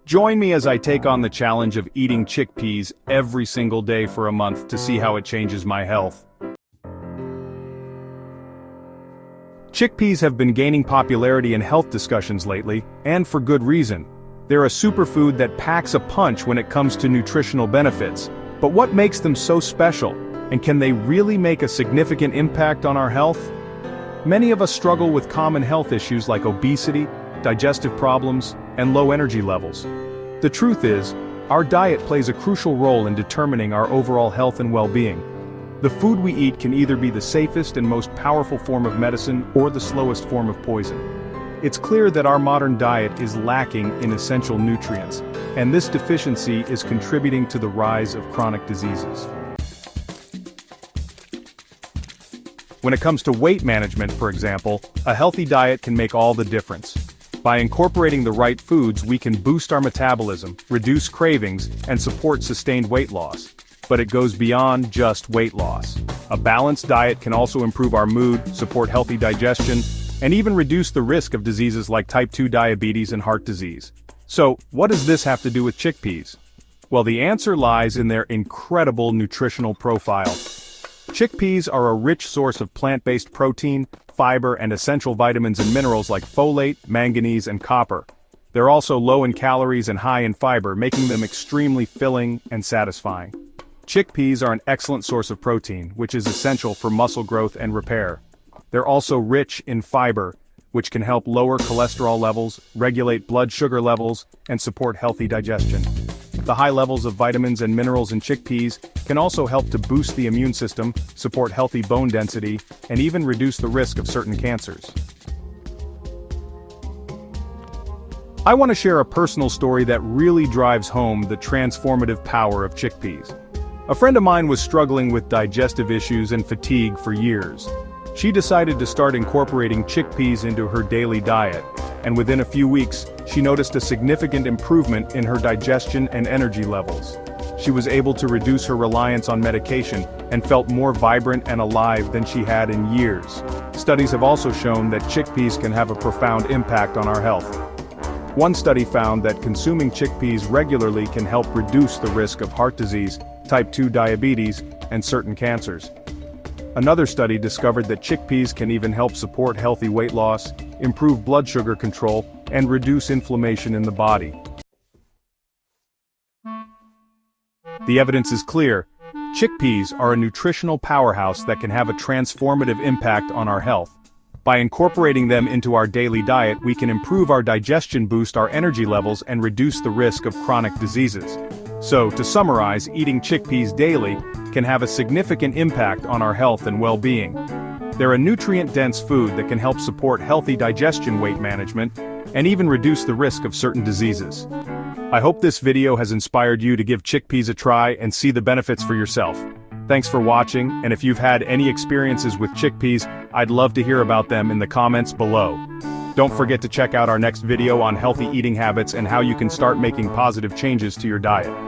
Join me as I take on the challenge of eating chickpeas every single day for a month to see how it changes my health. Chickpeas have been gaining popularity in health discussions lately, and for good reason. They're a superfood that packs a punch when it comes to nutritional benefits. But what makes them so special, and can they really make a significant impact on our health? Many of us struggle with common health issues like obesity, digestive problems, and low energy levels. The truth is, our diet plays a crucial role in determining our overall health and well-being. The food we eat can either be the safest and most powerful form of medicine or the slowest form of poison. It's clear that our modern diet is lacking in essential nutrients, and this deficiency is contributing to the rise of chronic diseases. When it comes to weight management, for example, a healthy diet can make all the difference. By incorporating the right foods, we can boost our metabolism, reduce cravings, and support sustained weight loss. But it goes beyond just weight loss. A balanced diet can also improve our mood, support healthy digestion, and even reduce the risk of diseases like type 2 diabetes and heart disease. So, what does this have to do with chickpeas? Well, the answer lies in their incredible nutritional profile. Chickpeas are a rich source of plant-based protein, fiber, and essential vitamins and minerals like folate, manganese, and copper. They're also low in calories and high in fiber, making them extremely filling and satisfying. Chickpeas are an excellent source of protein, which is essential for muscle growth and repair. They're also rich in fiber, which can help lower cholesterol levels, regulate blood sugar levels, and support healthy digestion. The high levels of vitamins and minerals in chickpeas can also help to boost the immune system, support healthy bone density, and even reduce the risk of certain cancers. I want to share a personal story that really drives home the transformative power of chickpeas. A friend of mine was struggling with digestive issues and fatigue for years. She decided to start incorporating chickpeas into her daily diet, and within a few weeks, she noticed a significant improvement in her digestion and energy levels. She was able to reduce her reliance on medication and felt more vibrant and alive than she had in years. Studies have also shown that chickpeas can have a profound impact on our health. One study found that consuming chickpeas regularly can help reduce the risk of heart disease, type 2 diabetes, and certain cancers. Another study discovered that chickpeas can even help support healthy weight loss, improve blood sugar control, and reduce inflammation in the body. The evidence is clear. Chickpeas are a nutritional powerhouse that can have a transformative impact on our health. By incorporating them into our daily diet, we can improve our digestion, boost our energy levels, and reduce the risk of chronic diseases. So, to summarize, eating chickpeas daily can have a significant impact on our health and well-being. They're a nutrient-dense food that can help support healthy digestion, weight management, and even reduce the risk of certain diseases. I hope this video has inspired you to give chickpeas a try and see the benefits for yourself. Thanks for watching, and if you've had any experiences with chickpeas, I'd love to hear about them in the comments below. Don't forget to check out our next video on healthy eating habits and how you can start making positive changes to your diet.